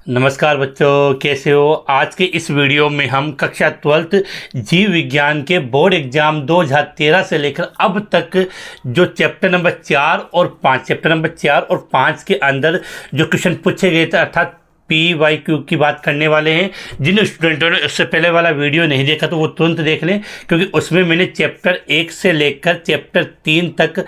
नमस्कार बच्चों, कैसे हो। आज के इस वीडियो में हम कक्षा 12th जीव विज्ञान के बोर्ड एग्जाम 2013 से लेकर अब तक जो चैप्टर नंबर 4 और 5 के अंदर जो क्वेश्चन पूछे गए थे अर्थात PYQ की बात करने वाले हैं। जिन स्टूडेंटों ने उससे पहले वाला वीडियो नहीं देखा तो वो तुरंत देख लें, क्योंकि उसमें मैंने चैप्टर 1 से लेकर चैप्टर 3 तक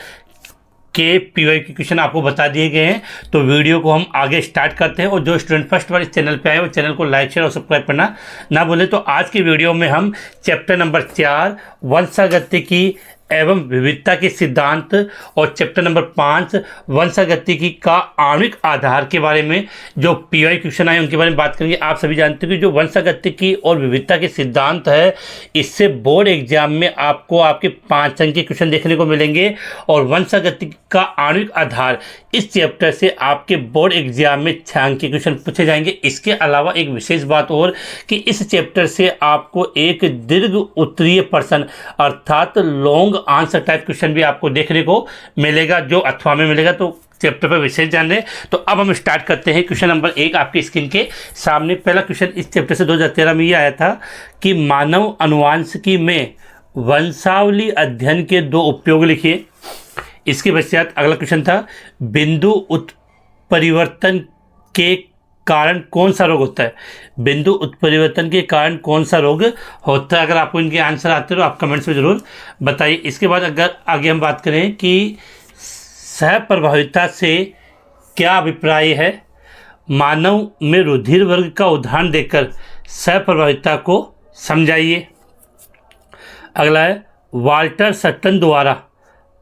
के PYQ क्वेश्चन आपको बता दिए गए हैं। तो वीडियो को हम आगे स्टार्ट करते हैं, और जो स्टूडेंट फर्स्ट बार इस चैनल पे आए वो चैनल को लाइक शेयर और सब्सक्राइब करना ना भूलें। तो आज की वीडियो में हम चैप्टर नंबर 4 वंशागतिकी एवं विविधता के सिद्धांत और चैप्टर नंबर 5 वंशागतिकी का आणविक आधार के बारे में जो PYQ क्वेश्चन आए उनके बारे में बात करेंगे। आप सभी जानते हैं कि जो वंशागतिकी और विविधता के सिद्धांत है, इससे बोर्ड एग्जाम में आपको आपके 5 अंक के क्वेश्चन देखने को मिलेंगे। और वंशागतिकी का आणविक आधार इस चैप्टर से आपके बोर्ड एग्जाम में 6 अंक के क्वेश्चन पूछे जाएंगे। इसके अलावा एक विशेष बात और कि इस चैप्टर से आपको एक दीर्घ उत्तरीय प्रश्न अर्थात लॉन्ग आंसर टाइप क्वेश्चन भी आपको देखने को मिलेगा, जो अथवा में मिलेगा। तो चैप्टर पर विशेष जान लें। तो अब हम स्टार्ट करते हैं। क्वेश्चन नंबर 1 आपकी स्क्रीन के सामने। पहला क्वेश्चन इस चैप्टर से 2013 में ये आया था कि मानव अनुवांशिकी में वंशावली अध्ययन के 2 उपयोग लिखिए। इसके पश्चात अगला क्वेश्चन था बिंदु उत्परिवर्तन के कारण कौन सा रोग होता है। बिंदु उत्परिवर्तन के कारण कौन सा रोग होता है। अगर आपको इनके आंसर आते हैं तो आप कमेंट्स में ज़रूर बताइए। इसके बाद अगर आगे हम बात करें कि सहप्रभाविता से क्या अभिप्राय है, मानव में रुधिर वर्ग का उदाहरण देकर सहप्रभाविता को समझाइए। अगला है वाल्टर सट्टन द्वारा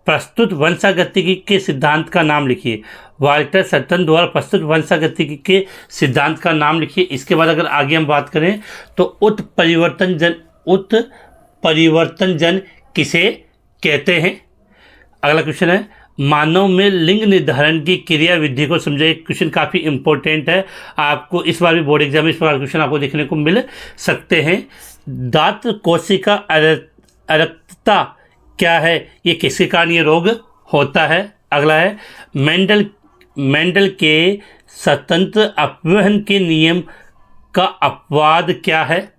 प्रस्तुत वंशागतिकी के सिद्धांत का नाम लिखिए। वाल्टर सट्टन द्वारा प्रस्तुत वंशागतिकी के सिद्धांत का नाम लिखिए। इसके बाद अगर आगे हम बात करें तो उत्परिवर्तन जन किसे कहते हैं। अगला क्वेश्चन है मानव में लिंग निर्धारण की क्रिया विधि को समझाइए। क्वेश्चन काफ़ी इंपॉर्टेंट है, आपको इस बार भी बोर्ड एग्जाम में इस प्रकार क्वेश्चन आपको देखने को मिल सकते हैं। दात्र कोशिका अरक्तता क्या है, ये किसके कारण ये रोग होता है। अगला है मेंडल के स्वतंत्र अपवहन के नियम का अपवाद क्या है।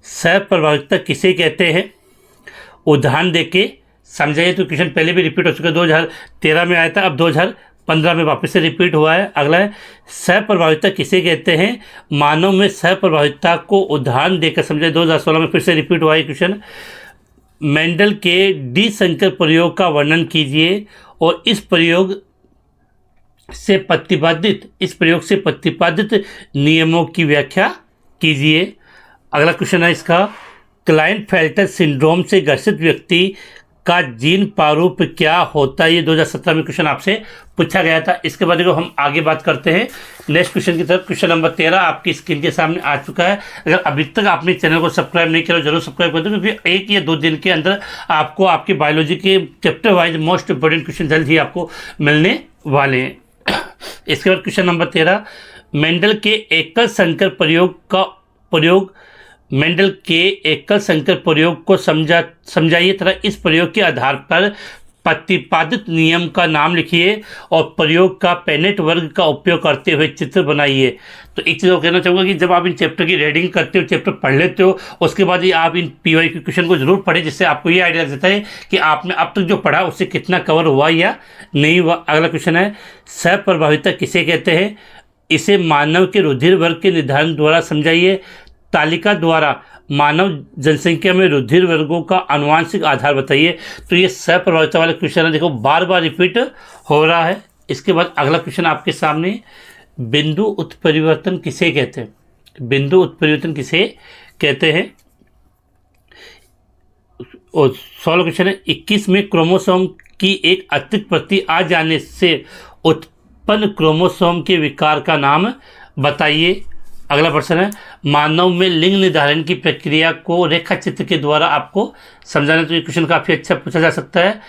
सहप्रभाविता किसे कहते हैं, उदाहरण देके समझाइए। तो क्वेश्चन पहले भी रिपीट हो चुका है, 2013 में आया था, अब 2015 में वापस से रिपीट हुआ है। अगला है सहप्रभाविता किसे कहते हैं, मानव में सहप्रभाविता को उदाहरण देकर समझाइए। 2016 में फिर से रिपीट हुआ है क्वेश्चन। मेंडल के डी संकर प्रयोग का वर्णन कीजिए और इस प्रयोग से प्रतिपादित नियमों की व्याख्या कीजिए। अगला क्वेश्चन है इसका क्लाइनफेल्टर सिंड्रोम से ग्रसित व्यक्ति का जीन प्रारूप क्या होता है। ये 2017 में क्वेश्चन आपसे पूछा गया था। इसके बाद देखो हम आगे बात करते हैं नेक्स्ट क्वेश्चन की तरफ। क्वेश्चन नंबर 13 आपकी स्क्रीन के सामने आ चुका है। अगर अभी तक आपने चैनल को सब्सक्राइब नहीं किया जरूर सब्सक्राइब कर दो, क्योंकि 1 या 2 दिन के अंदर आपको आपके बायोलॉजी के chapter wise most important question जल्द ही आपको मिलने वाले हैं। इसके बाद क्वेश्चन नंबर 13 मेंडल के एकल संकर प्रयोग को समझाइए तथा इस प्रयोग के आधार पर प्रतिपादित नियम का नाम लिखिए और प्रयोग का पेनेट वर्ग का उपयोग करते हुए चित्र बनाइए। तो एक चीज़ कहना चाहूँगा कि जब आप इन चैप्टर की रीडिंग करते हो, चैप्टर पढ़ लेते हो, उसके बाद ही आप इन PYQ क्वेश्चन को जरूर पढ़ें, जिससे आपको ये आइडिया लग जाता है कि आपने अब तक जो पढ़ा उससे कितना कवर हुआ या नहीं हुआ। अगला क्वेश्चन है सहप्रभाविता किसे कहते हैं, इसे मानव के रुधिर वर्ग के निर्धारण द्वारा समझाइए। तालिका द्वारा मानव जनसंख्या में रुधिर वर्गों का आनुवांशिक आधार बताइए। तो ये सहप्रभाविता वाले क्वेश्चन है, देखो बार बार रिपीट हो रहा है। इसके बाद अगला क्वेश्चन आपके सामने बिंदु उत्परिवर्तन किसे कहते हैं। बिंदु उत्परिवर्तन किसे कहते हैं और 16 क्वेश्चन है 21 में क्रोमोसोम की एक अतिरिक्त प्रति आ जाने से उत्पन्न क्रोमोसोम के विकार का नाम बताइए। अगला प्रश्न है मानव में लिंग निर्धारण की प्रक्रिया को रेखा चित्र के द्वारा आपको समझाना। तो ये क्वेश्चन काफ़ी अच्छा पूछा जा सकता है।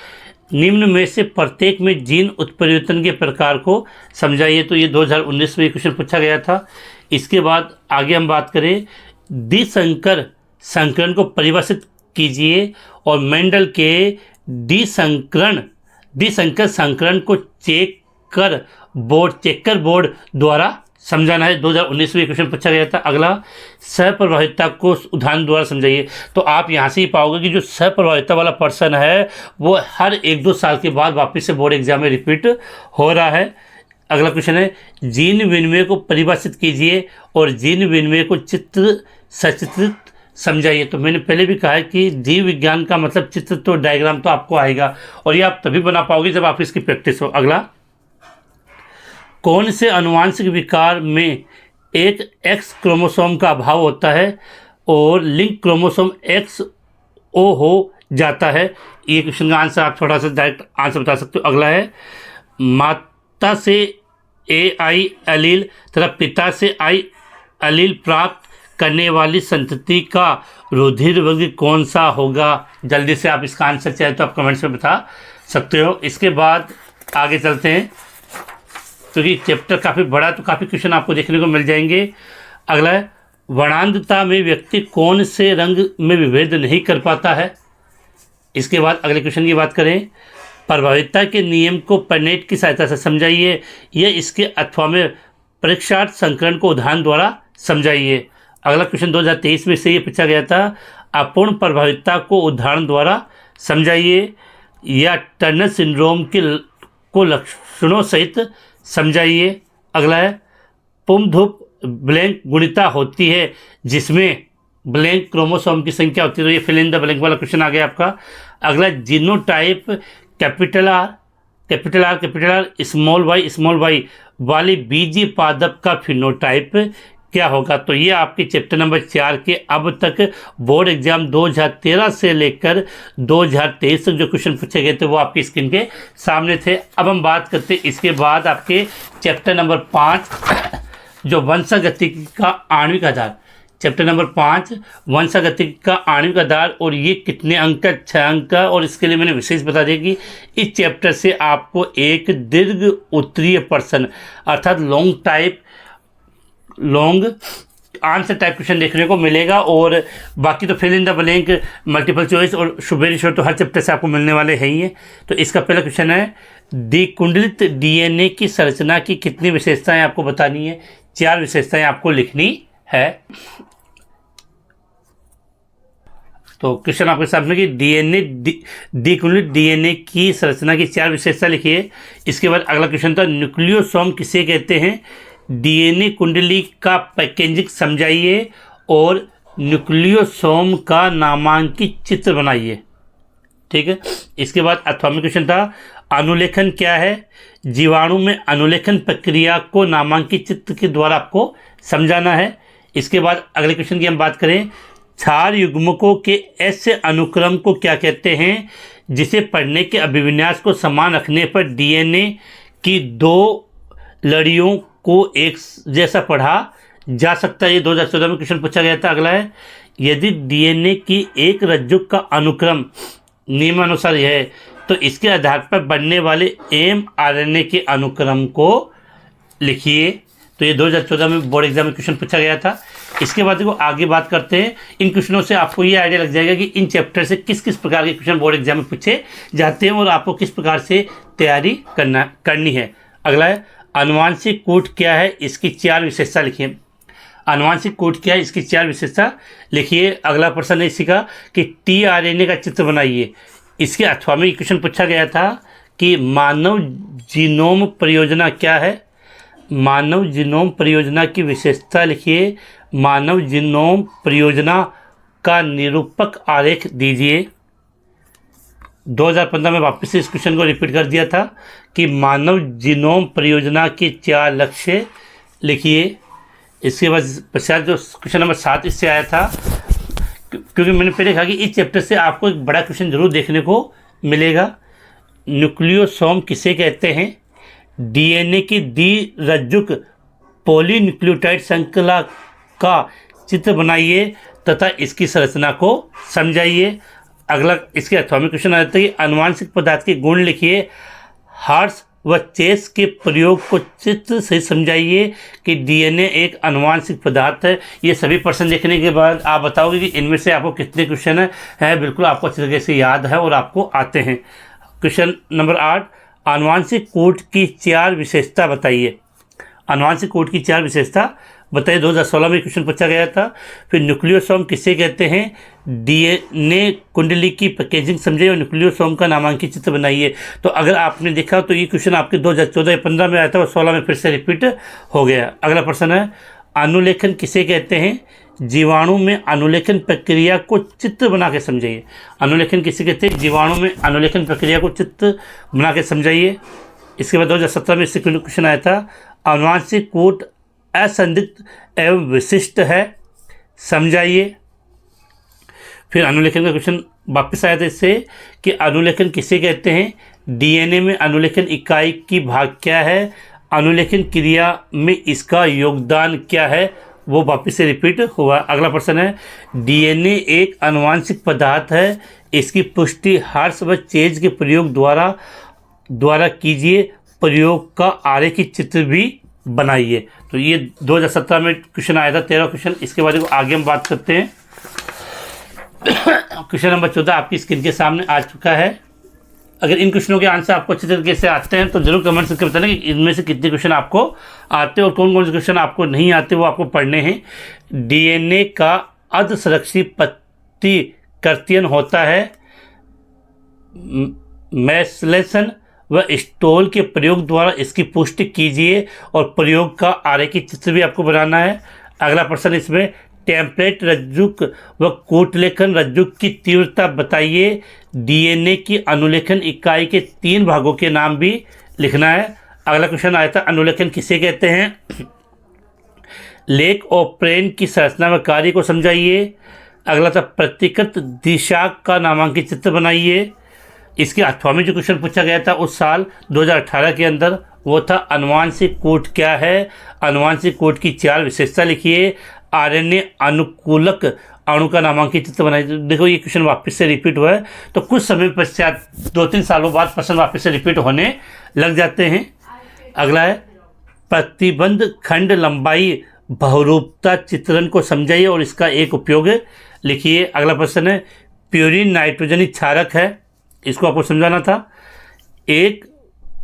निम्न में से प्रत्येक में जीन उत्परिवर्तन के प्रकार को समझाइए। तो ये 2019 में ये क्वेश्चन पूछा गया था। इसके बाद आगे हम बात करें द्विसंकर संकरण को परिभाषित कीजिए और मेंडल के द्विसंकर संकरण को चेकर बोर्ड द्वारा समझाना है। 2019 में क्वेश्चन पूछा गया था। अगला, सहप्रभाविता को उदाहरण द्वारा समझाइए। तो आप यहाँ से ही पाओगे कि जो सहप्रभाविता वाला पर्सन है वो हर 1-2 साल के बाद वापस से बोर्ड एग्जाम में रिपीट हो रहा है। अगला क्वेश्चन है, जीन विनिमय को परिभाषित कीजिए और जीन विनिमय को चित्र सचित्रित समझाइए। तो मैंने पहले भी कहा है कि जीव विज्ञान का मतलब चित्र तो डायग्राम तो आपको आएगा और ये आप तभी बना पाओगे जब आप इसकी प्रैक्टिस हो। अगला, कौन से अनुवांशिक विकार में एक एक्स क्रोमोसोम का अभाव होता है और लिंक क्रोमोसोम एक्स ओ हो जाता है? ये क्वेश्चन का आंसर आप थोड़ा सा डायरेक्ट आंसर बता सकते हो। अगला है, माता से AI एलील तथा पिता से I एलील प्राप्त करने वाली संतति का रुधिर वर्ग कौन सा होगा? जल्दी से आप इसका आंसर चाहे तो आप कमेंट्स में बता सकते हो। इसके बाद आगे चलते हैं क्योंकि चैप्टर काफ़ी बड़ा तो काफ़ी क्वेश्चन आपको देखने को मिल जाएंगे। अगला है, वर्णांधता में व्यक्ति कौन से रंग में विभेद नहीं कर पाता है? इसके बाद अगले क्वेश्चन की बात करें, प्रभाविता के नियम को परनेट की सहायता से समझाइए। यह इसके अथवा में परीक्षार्थ संकरण को उदाहरण द्वारा समझाइए। अगला क्वेश्चन 2023 में से ये पूछा गया था, अपूर्ण प्रभाविता को उदाहरण द्वारा समझाइए या टर्नर सिंड्रोम को लक्षणों सहित समझाइए। अगला है, पुंधुप ब्लैंक गुणिता होती है जिसमें ब्लैंक क्रोमोसोम की संख्या होती है। तो ये फिल इन द ब्लैंक वाला क्वेश्चन आ गया आपका। अगला, genotype capital R small Y वाली बीजी पादप का फिनोटाइप क्या होगा? तो ये आपके चैप्टर नंबर 4 के अब तक बोर्ड एग्जाम 2013 से लेकर 2023 तक जो क्वेश्चन पूछे गए थे वो आपकी स्क्रीन के सामने थे। अब हम बात करते हैं इसके बाद आपके चैप्टर नंबर 5 जो वंशागतिकी का आणविक आधार। चैप्टर नंबर 5 वंशागतिकी का आणविक आधार, और ये कितने अंक का? 6 अंक का। और इसके लिए मैंने विशेष बता दिया कि इस चैप्टर से आपको एक दीर्घ उत्तरीय प्रश्न अर्थात लॉन्ग आंसर टाइप क्वेश्चन देखने को मिलेगा। और बाकी तो fill in the blank, multiple choice और शुभेरी शोर तो हर चैप्टर से आपको मिलने वाले हैं ही है। तो इसका पहला क्वेश्चन है, द्विकुंडलित DNA की संरचना की कितनी विशेषताएं आपको बतानी है? 4 विशेषताएं आपको लिखनी है। तो क्वेश्चन आपके सामने कि द्विकुंडलित DNA की संरचना की 4 विशेषता लिखिए। इसके बाद अगला क्वेश्चन था, न्यूक्लियोसोम किसे कहते हैं? DNA कुंडली का पैकेजिंग समझाइए और न्यूक्लियोसोम का नामांकित चित्र बनाइए। ठीक है। इसके बाद 8वां क्वेश्चन था, अनुलेखन क्या है? जीवाणु में अनुलेखन प्रक्रिया को नामांकित चित्र के द्वारा आपको समझाना है। इसके बाद अगले क्वेश्चन की हम बात करें, क्षार युग्मकों के ऐसे अनुक्रम को क्या कहते हैं जिसे पढ़ने के अभिविन्यास को समान रखने पर DNA की 2 लड़ियों को एक जैसा पढ़ा जा सकता है? ये 2014 में क्वेश्चन पूछा गया था। अगला है, यदि DNA की एक रज्जुक का अनुक्रम नियमानुसार है तो इसके आधार पर बनने वाले mRNA के अनुक्रम को लिखिए। तो ये 2014 में बोर्ड एग्जाम में क्वेश्चन पूछा गया था। इसके बाद देखो आगे बात करते हैं। इन क्वेश्चनों से आपको ये आइडिया लग जाएगा कि इन चैप्टर से किस किस प्रकार के क्वेश्चन बोर्ड एग्जाम में पूछे जाते हैं और आपको किस प्रकार से तैयारी करनी है। अगला है, आनुवांशिक कूट क्या है? इसकी 4 विशेषता लिखिए। आनुवांशिक कूट क्या है? इसकी 4 विशेषता लिखिए। अगला प्रश्न है इसी का कि tRNA का चित्र बनाइए। इसके 8वां क्वेश्चन पूछा गया था कि मानव जीनोम परियोजना क्या है? मानव जीनोम परियोजना की विशेषता लिखिए। मानव जीनोम परियोजना का निरूपक आरेख दीजिए। 2015 में वापस से इस क्वेश्चन को रिपीट कर दिया था कि मानव जीनोम परियोजना के 4 लक्ष्य लिखिए। इसके बाद पश्चात जो क्वेश्चन नंबर 7 इससे आया था, क्योंकि मैंने पहले कहा कि इस चैप्टर से आपको एक बड़ा क्वेश्चन जरूर देखने को मिलेगा। न्यूक्लियोसोम किसे कहते हैं? DNA की द्विरज्जुक पॉलीन्यूक्लियोटाइड श्रृंखला का चित्र बनाइए तथा इसकी संरचना को समझाइए। अगला इसके 8वां क्वेश्चन आ जाता है कि आनुवांशिक पदार्थ के गुण लिखिए। हार्स व चेस के प्रयोग को चित्र से समझाइए कि DNA एक आनुवांशिक पदार्थ है। ये सभी प्रश्न देखने के बाद आप बताओगे कि इनमें से आपको कितने क्वेश्चन है बिल्कुल आपको अच्छी तरीके से याद है और आपको आते हैं। क्वेश्चन नंबर 8, आनुवांशिक कूट की 4 विशेषता बताइए। अनुवांशिक कोड की 4 विशेषता बताइए। 2016 में क्वेश्चन पूछा गया था। फिर न्यूक्लियोसोम किसे कहते हैं, डीएनए कुंडली की पैकेजिंग समझिए और न्यूक्लियोसोम का नामांकित चित्र बनाइए। तो अगर आपने देखा तो ये क्वेश्चन आपके 2014 या 15 में आया था और 16 में फिर से रिपीट हो गया। अगला प्रश्न है, अनुलेखन किसे कहते हैं, जीवाणु में अनुलेखन प्रक्रिया को चित्र बना के समझाइए। अनुलेखन किसे कहते हैं, जीवाणु में अनुलेखन प्रक्रिया को चित्र बना के समझाइए। इसके बाद 2017 में इससे क्वेश्चन आया था, अनुवांशिक कोड असंदिग्ध एवं विशिष्ट है, समझाइए। फिर अनुलेखन का क्वेश्चन वापस आया था इससे कि अनुलेखन किसे कहते हैं, डीएनए में अनुलेखन इकाई की भाग क्या है, अनुलेखन क्रिया में इसका योगदान क्या है, वो वापस से रिपीट हुआ। अगला प्रश्न है, डीएनए एक आनुवंशिक पदार्थ है, इसकी पुष्टि हार्स व चेज के प्रयोग द्वारा कीजिए, प्रयोग का आरेखित चित्र भी बनाइए। तो ये 2017 में क्वेश्चन आया था, 13 क्वेश्चन। इसके बाद आगे हम बात करते हैं। क्वेश्चन नंबर 14 आपकी स्क्रीन के सामने आ चुका है। अगर इन क्वेश्चनों के आंसर आपको अच्छे तरीके से आते हैं तो जरूर कमेंट करके बताना कि इनमें से कितने क्वेश्चन आपको आते हैं और कौन कौन से क्वेश्चन आपको नहीं आते वो आपको पढ़ने हैं। डीएनए का अर्धसंरक्षित प्रतिकृतियन होता है, मेस्लेशन व स्टोल के प्रयोग द्वारा इसकी पुष्टि कीजिए और प्रयोग का आरेखित चित्र भी आपको बनाना है। अगला प्रश्न इसमें, टेम्पलेट रज्जुक व कूटलेखन रज्जुक की तीव्रता बताइए। डीएनए की अनुलेखन इकाई के 3 भागों के नाम भी लिखना है। अगला क्वेश्चन आया था, अनुलेखन किसे कहते हैं, लेक और प्रेन की संरचना व कार्य को समझाइए। अगला था, प्रतिकृत दिशा का नामांकित चित्र बनाइए। इसके 8वां में जो क्वेश्चन पूछा गया था उस साल 2018 के अंदर, वो था अनुवांशिक कोड क्या है, अनुवांशिक कोड की 4 विशेषता लिखिए, आरएनए अनुकूलक अणु का नामांकित चित्र बनाइए। देखो ये क्वेश्चन वापस से रिपीट हुआ है, तो कुछ समय पश्चात 2-3 सालों बाद प्रश्न वापस से रिपीट होने लग जाते हैं। अगला है, प्रतिबंध खंड लंबाई बहुरूपता चित्रण को समझाइए और इसका एक उपयोग लिखिए। अगला प्रश्न है, प्यूरिन नाइट्रोजनी क्षारक है, इसको आपको समझाना था।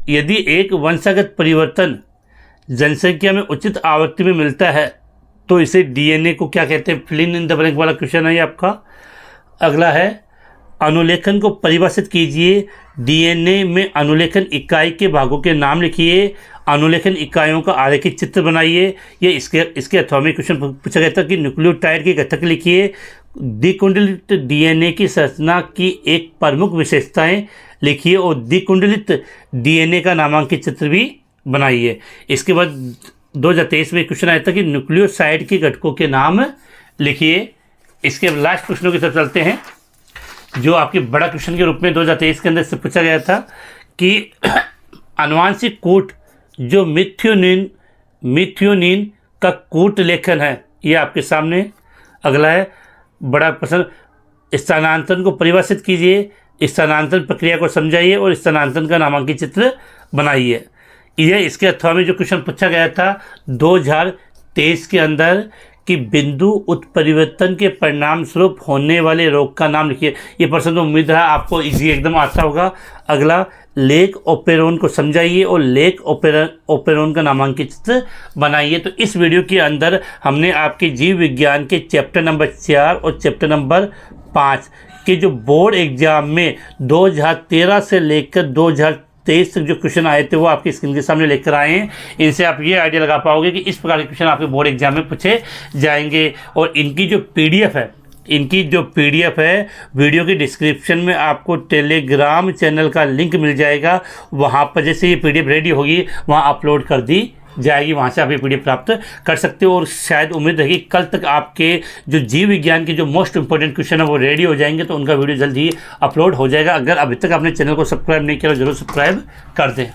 यदि एक वंशगत परिवर्तन जनसंख्या में उचित आवृत्ति में मिलता है तो इसे डीएनए को क्या कहते हैं, फिल इन द ब्लैंक वाला क्वेश्चन है ये आपका। अगला है, अनुलेखन को परिभाषित कीजिए। डीएनए में अनुलेखन इकाई के भागों के नाम लिखिए, अनुलेखन इकाइयों का आरेखित चित्र बनाइए। ये इसके 8वें क्वेश्चन पूछा गया था कि न्यूक्लियोटाइड के घटक लिखिए, द्विकुंडलित डीएनए की संरचना की एक प्रमुख विशेषताएं लिखिए और द्विकुंडलित डीएनए का नामांकित चित्र भी बनाइए। इसके बाद 2023 में क्वेश्चन आया था कि न्यूक्लियोसाइड के घटकों के नाम लिखिए। इसके लास्ट क्वेश्चनों की तरफ चलते हैं जो आपके बड़ा क्वेश्चन के रूप में 2023 के अंदर से पूछा गया था कि अनुवांशिक कोड जो मिथ्योनिन का कूट लेखन है, ये आपके सामने। अगला है बड़ा प्रश्न, स्थानांतरण को परिभाषित कीजिए, स्थानांतरण प्रक्रिया को समझाइए और स्थानांतरण का नामांकित चित्र बनाइए। यह इसके 8वां में जो क्वेश्चन पूछा गया था 2023 के अंदर कि बिंदु उत्परिवर्तन के परिणाम स्वरूप होने वाले रोग का नाम लिखिए। ये प्रश्न तो उम्मीद है आपको इजी एकदम आता होगा। अगला, लेक ओपेरोन को समझाइए और लेक ओपेरोन का नामांकित चित्र बनाइए। तो इस वीडियो के अंदर हमने आपके जीव विज्ञान के चैप्टर नंबर 4 और चैप्टर नंबर 5 के जो बोर्ड एग्जाम में 2013 से लेकर 2023 तक जो क्वेश्चन आए थे वो आपकी स्क्रीन के सामने लेकर आए हैं। इनसे आप ये आइडिया लगा पाओगे कि इस प्रकार के क्वेश्चन आपके बोर्ड एग्जाम में पूछे जाएंगे। और इनकी जो पीडीएफ है, वीडियो की डिस्क्रिप्शन में आपको टेलीग्राम चैनल का लिंक मिल जाएगा। वहाँ पर जैसे ये पीडीएफ रेडी होगी वहाँ अपलोड कर दी जाएगी, वहाँ से आप ये पीडीएफ प्राप्त कर सकते हो। और शायद उम्मीद है कि कल तक आपके जो जीव विज्ञान के जो मोस्ट इंपॉर्टेंट क्वेश्चन है वो रेडी हो जाएंगे, तो उनका वीडियो जल्द ही अपलोड हो जाएगा। अगर अभी तक आपने चैनल को सब्सक्राइब नहीं किया तो जरूर सब्सक्राइब कर दें।